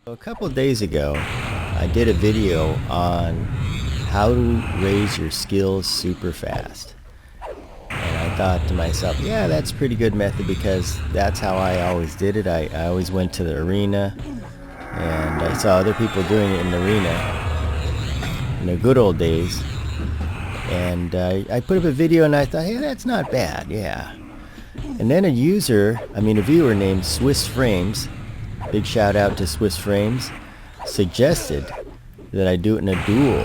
A couple of days ago, I did a video on how to raise your skills super fast. And I thought to myself, yeah, that's a pretty good method because that's how I always did it. I always went to the arena and I saw other people doing it in the arena in the good old days. And I put up a video and I thought, hey, that's not bad, yeah. And then a viewer named Swiss Frames, big shout out to Swiss Frames, suggested that I do it in a duel.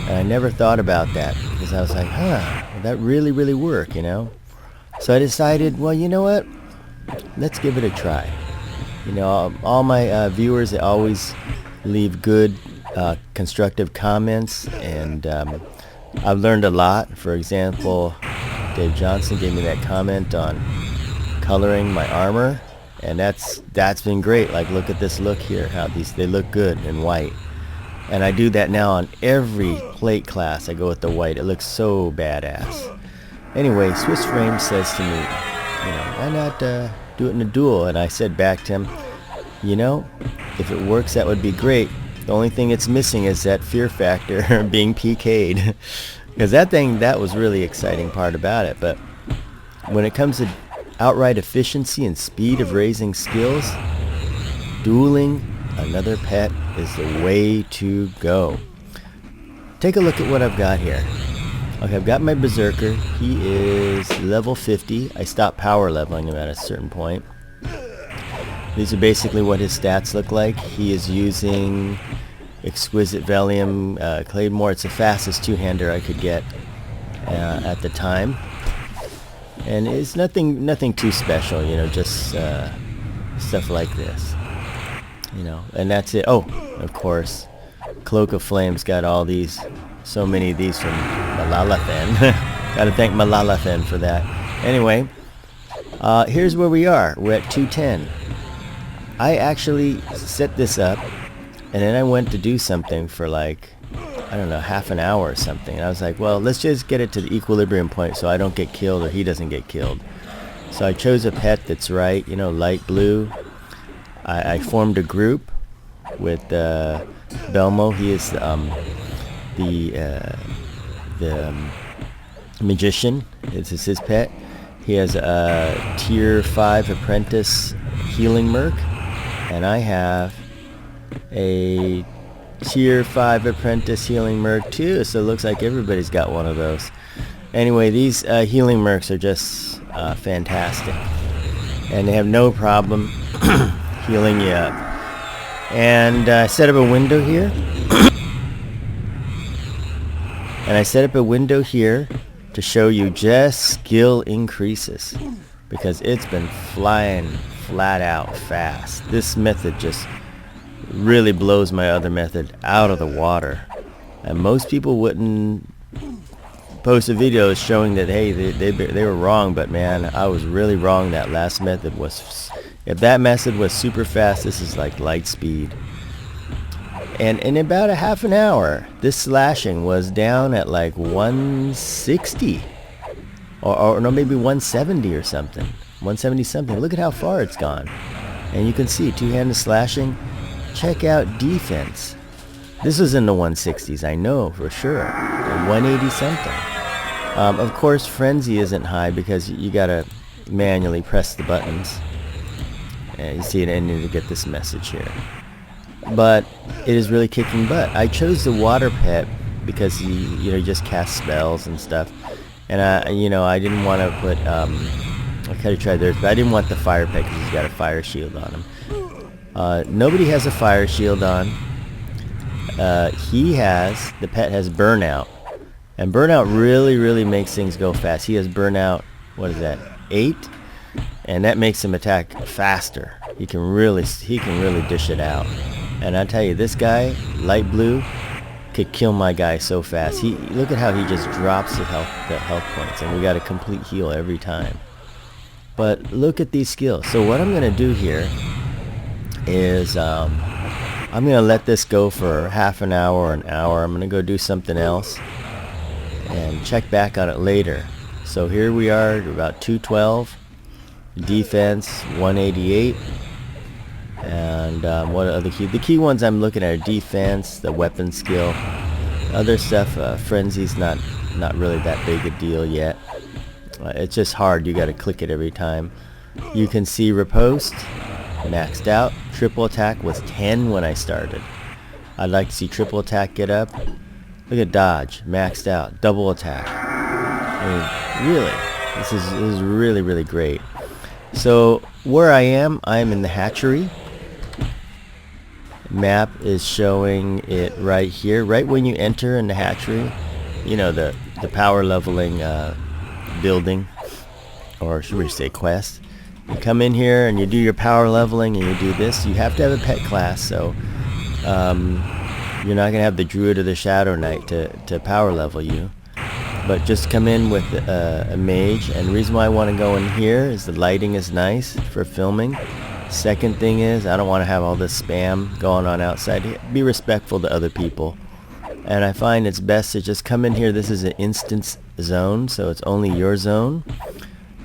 And I never thought about that because I was like, will that really work, you know? So I decided, well, you know what? Let's give it a try. You know, all my viewers, they always leave good, constructive comments, and I've learned a lot. For example, Dave Johnson gave me that comment on coloring my armor, and that's been great. Like, look at this look here, how they look good in white. And I do that now on every plate class. I go with the white. It looks so badass. Anyway, Swiss Frame says to me, you know, why not do it in a duel? And I said back to him, you know, if it works, that would be great. The only thing it's missing is that fear factor being PK'd. Because that was really exciting part about it. But when it comes to outright efficiency and speed of raising skills, dueling another pet is the way to go. Take a look at what I've got here. Okay, I've got my Berserker. He is level 50. I stopped power leveling him at a certain point. These are basically what his stats look like. He is using Exquisite Velium Claymore. It's the fastest two-hander I could get at the time. And it's nothing too special, you know, just stuff like this. You know, and that's it. Oh, of course, Cloak of Flames got so many of these from Malalathan. Gotta thank Malalathan for that. Anyway, here's where we are. We're at 210. I actually set this up, and then I went to do something for like, I don't know, half an hour or something. And I was like, well, let's just get it to the equilibrium point so I don't get killed or he doesn't get killed. So I chose a pet that's right, you know, light blue. I formed a group with Belmo. He is the magician. This is his pet. He has a tier 5 apprentice healing merc, and I have a tier 5 apprentice healing merc too. So it looks like everybody's got one of those. Anyway, these healing mercs are just fantastic, and they have no problem healing you up. And I set up a window here. And I set up a window here to show you just skill increases, because it's been flying flat out fast. This method just really blows my other method out of the water. And most people wouldn't post a video showing that, hey, they were wrong, but man, I was really wrong. That last method was, if that method was super fast, this is like light speed. And in about a half an hour, this slashing was down at like 160. Or no, maybe 170 or something. 170 something. Look at how far it's gone. And you can see two-handed slashing. Check out defense. This was in the 160s, I know for sure. 180 something. Of course, frenzy isn't high because you gotta manually press the buttons. And you see it ending to get this message here. But it is really kicking butt. I chose the water pet because he just casts spells and stuff. And I didn't want to put I could have tried theirs, but I didn't want the fire pet because he's got a fire shield on him. Nobody has a fire shield on. The pet has burnout. And burnout really makes things go fast. He has burnout, what is that, 8? And that makes him attack faster. He can really dish it out. And I tell you, this guy, light blue, could kill my guy so fast. Look at how he just drops the health points, and we got a complete heal every time. But look at these skills. So what I'm gonna do here is I'm gonna let this go for half an hour or an hour. I'm gonna go do something else and check back on it later. So here we are, about 212. Defense 188. And what are the key ones I'm looking at are defense, the weapon skill. Other stuff, frenzy's not really that big a deal yet. It's just hard. You got to click it every time. You can see riposte maxed out. Triple attack was 10 when I started. I'd like to see triple attack get up. Look at dodge maxed out. Double attack. I mean, really, this is really great. So where I am in the hatchery. Map is showing it right here, right when you enter in the hatchery. You know, the power leveling building, or should we say quest. You come in here and you do your power leveling and you do this. You have to have a pet class, so you're not gonna have the druid or the shadow knight to power level you, but just come in with a mage. And the reason why I want to go in here is the lighting is nice for filming. Second thing is, I don't want to have all this spam going on outside. Be respectful to other people. And I find it's best to just come in here. This is an instance zone, so it's only your zone.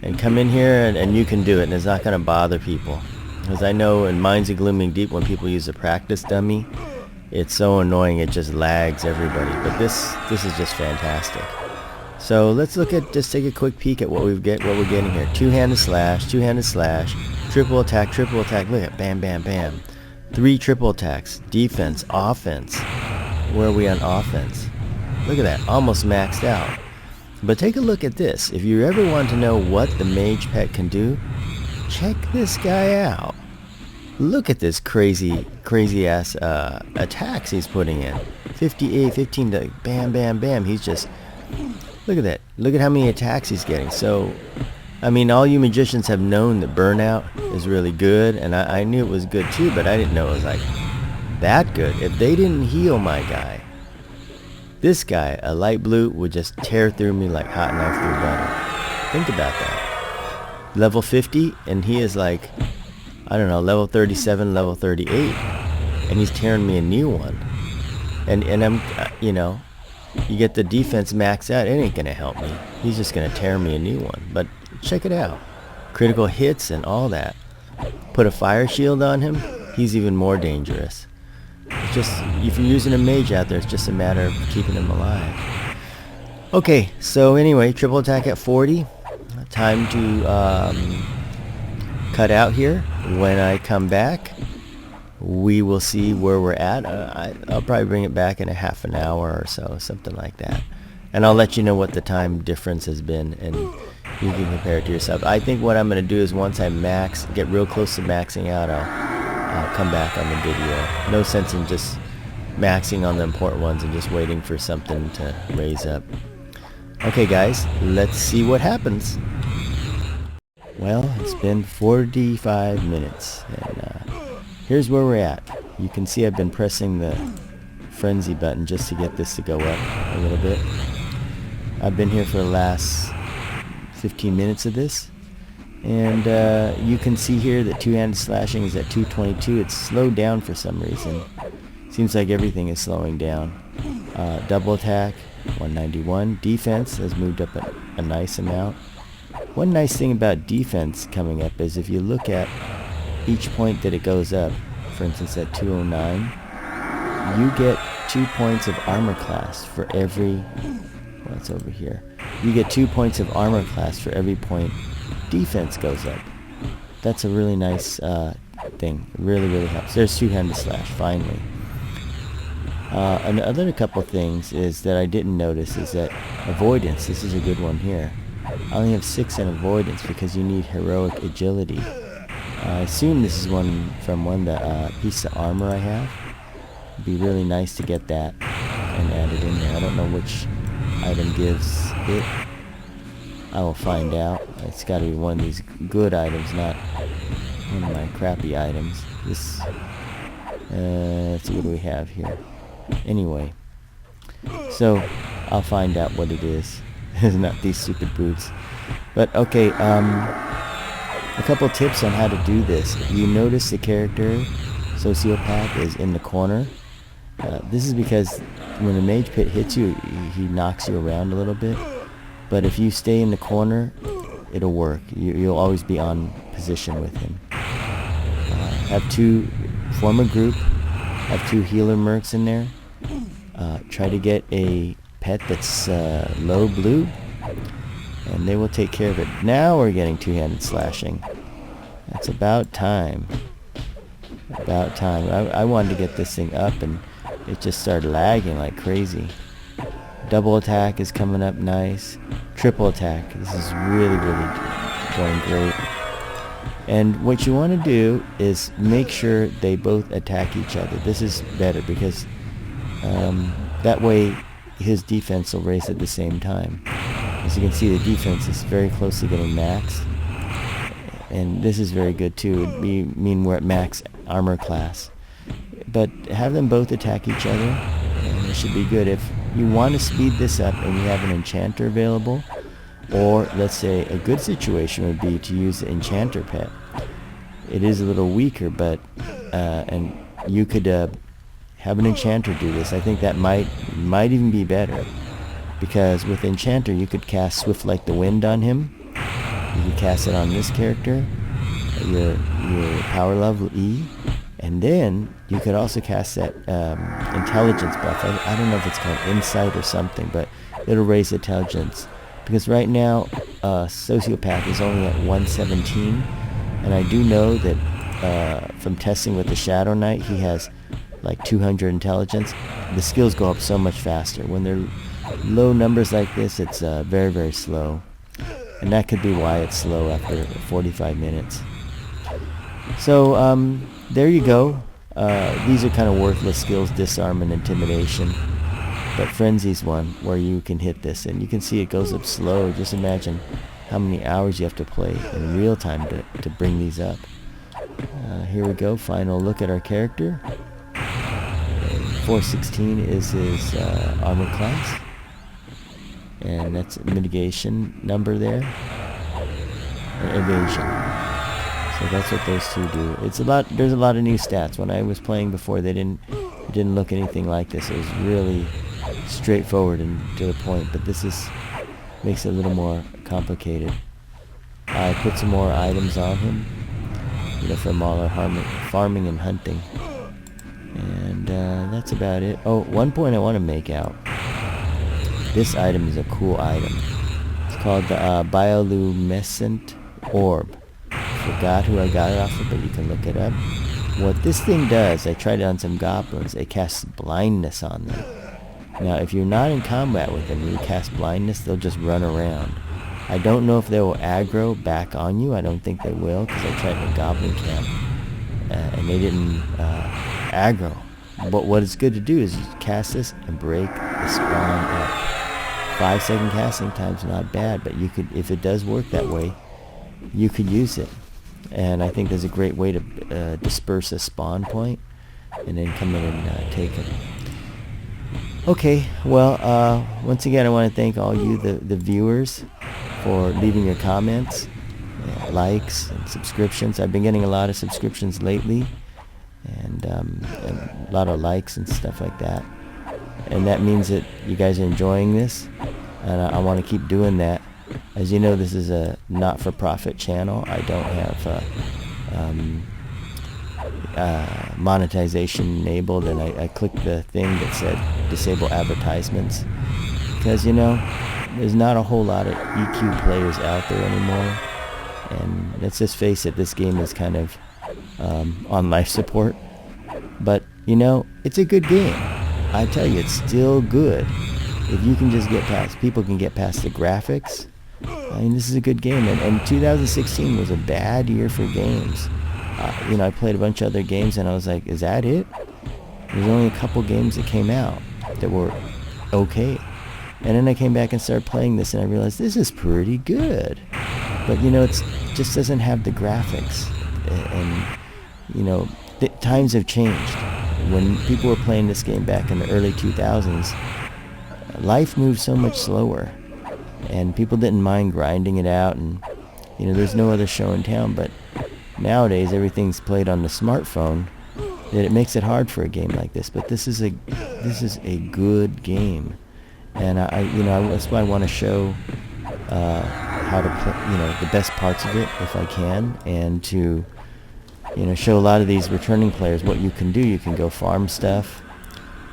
And come in here and you can do it, and it's not going to bother people. Because I know in Mines of Glooming Deep, when people use a practice dummy, it's so annoying, it just lags everybody. But this is just fantastic. So let's just take a quick peek at what we're getting here. Two-handed slash, triple attack, look at bam, bam, bam. 3 triple attacks, defense, offense. Where are we on offense? Look at that, almost maxed out. But take a look at this. If you ever want to know what the mage pet can do, check this guy out. Look at this crazy ass attacks he's putting in. 58, 15 to bam, bam, bam. He's just, look at that. Look at how many attacks he's getting. So, I mean, all you magicians have known that burnout is really good, and I knew it was good too, but I didn't know it was like that good. If they didn't heal my guy, this guy, a light blue, would just tear through me like hot knife through butter. Think about that. Level 50, and he is like, I don't know, level 37, level 38, and he's tearing me a new one. And I'm, you know, you get the defense maxed out, it ain't gonna help me. He's just gonna tear me a new one. But check it out. Critical hits and all that. Put a fire shield on him, he's even more dangerous. It's just, if you're using a mage out there, it's just a matter of keeping him alive. Okay, so anyway, triple attack at 40. Time to cut out here. When I come back, we will see where we're at. I'll probably bring it back in a half an hour or so, something like that. And I'll let you know what the time difference has been, and you can compare it to yourself. I think what I'm going to do is once I get real close to maxing out, I'll come back on the video. No sense in just maxing on the important ones and just waiting for something to raise up. Okay guys, let's see what happens. Well, it's been 45 minutes, and here's where we're at. You can see I've been pressing the frenzy button just to get this to go up a little bit. I've been here for the last 15 minutes of this, and you can see here that two-handed slashing is at 222. It's slowed down for some reason. Seems like everything is slowing down. Double attack, 191. Defense has moved up a nice amount. One nice thing about defense coming up is if you look at each point that it goes up, for instance at 209, you get 2 points of armor class for every, what's over here? You get 2 points of armor class for every point defense goes up. That's a really nice thing. It really helps. There's two-handed slash, finally. Another couple things is that I didn't notice is that avoidance, this is a good one here. I only have 6 in avoidance because you need heroic agility. I assume this is one from the piece of armor I have. It'd be really nice to get that and add it in there. I don't know which item gives it. I will find out. It's got to be one of these good items, not one of my crappy items. This, let's see what do we have here. Anyway, so I'll find out what it is. It's not these stupid boots. But okay, a couple tips on how to do this. You notice the character, Sociopath, is in the corner. This is because when the mage pit hits you, he knocks you around a little bit. But if you stay in the corner, it'll work. You'll always be on position with him. form a group, have 2 healer mercs in there, try to get a pet that's low blue, and they will take care of it. Now we're getting two-handed slashing. That's about time. About time. I wanted to get this thing up, and it just started lagging like crazy. Double attack is coming up nice. Triple attack. This is really, really going great. And what you want to do is make sure they both attack each other. This is better because that way his defense will raise at the same time. As you can see, the defense is very close to getting maxed. And this is very good too. It would mean we're at max armor class. But have them both attack each other, and it should be good. If you want to speed this up and you have an enchanter available, or let's say a good situation would be to use the enchanter pet. It is a little weaker, but and you could have an enchanter do this. I think that might even be better, because with enchanter you could cast Swift like the Wind on him. You can cast it on this character, your power level E, and then you could also cast that intelligence buff. I don't know if it's called insight or something, but it'll raise intelligence. Because right now, Sociopath is only at 117, and I do know that from testing with the Shadow Knight, he has like 200 intelligence. The skills go up so much faster. When they're low numbers like this, it's very, very slow. And that could be why it's slow after 45 minutes. So, there you go. These are kind of worthless skills, Disarm and Intimidation. But Frenzy's one where you can hit this, and you can see it goes up slow. Just imagine how many hours you have to play in real time to bring these up. Here we go, final look at our character. 416 is his armor class. And that's mitigation number there. Evasion. So that's what those two do. There's a lot of new stats. When I was playing before, it didn't look anything like this. It was really straightforward and to the point, but this makes it a little more complicated. I put some more items on him, from all our farming and hunting. And that's about it. Oh, one point I want to make out. This item is a cool item. It's called the Bioluminescent Orb. Forgot who I got it off of, but you can look it up. What this thing does, I tried it on some goblins, it casts blindness on them. Now, if you're not in combat with them, you cast blindness, they'll just run around. I don't know if they will aggro back on you. I don't think they will, because I tried in a goblin camp, and they didn't aggro. But what it's good to do is you cast this and break the spawn up. 5-second casting time's not bad, but you could, if it does work that way, you could use it. And I think there's a great way to disperse a spawn point and then come in and take it. Okay, well, once again, I want to thank all you, the viewers, for leaving your comments, likes, and subscriptions. I've been getting a lot of subscriptions lately, and a lot of likes and stuff like that. And that means that you guys are enjoying this, and I want to keep doing that. As you know, this is a not-for-profit channel. I don't have monetization enabled, and I clicked the thing that said disable advertisements, because there's not a whole lot of EQ players out there anymore, and let's just face it, this game is kind of on life support. But it's a good game. I tell you, it's still good. If you can just people can get past the graphics. I mean, this is a good game, and 2016 was a bad year for games. I played a bunch of other games, and I was like, is that it? There's only a couple games that came out that were okay. And then I came back and started playing this, and I realized this is pretty good. But, it just doesn't have the graphics. And times have changed. When people were playing this game back in the early 2000s, life moved so much slower. And people didn't mind grinding it out, and there's no other show in town. But nowadays everything's played on the smartphone, that it makes it hard for a game like this. But this is a good game, and that's why I want to show how to play, the best parts of it if I can, and to you know, show a lot of these returning players what you can do. You can go farm stuff,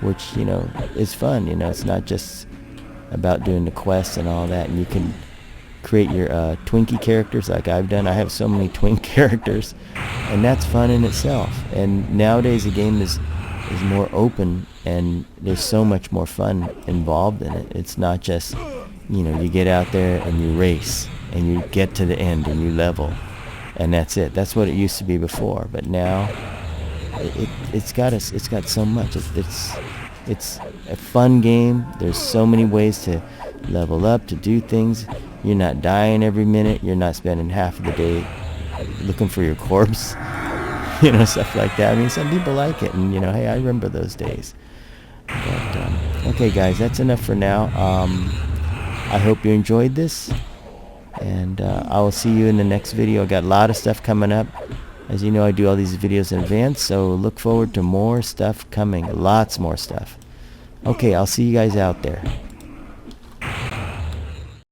which, you know, is fun. You know, it's not just about doing the quests and all that. And you can create your Twinkie characters like I've done. I have so many twink characters, and that's fun in itself. And nowadays the game is more open, and there's so much more fun involved in it. It's not just, you know, you get out there and you race and you get to the end and you level, and that's it. That's what it used to be before. But now it's got so much. It's a fun game. There's so many ways to level up, to do things. You're not dying every minute. You're not spending half of the day looking for your corpse. You know, stuff like that. I mean, some people like it, and, you know, hey, I remember those days. But, okay, guys, that's enough for now. I hope you enjoyed this, and I will see you in the next video. I got a lot of stuff coming up. As you know, I do all these videos in advance, so look forward to more stuff coming. Lots more stuff. Okay, I'll see you guys out there.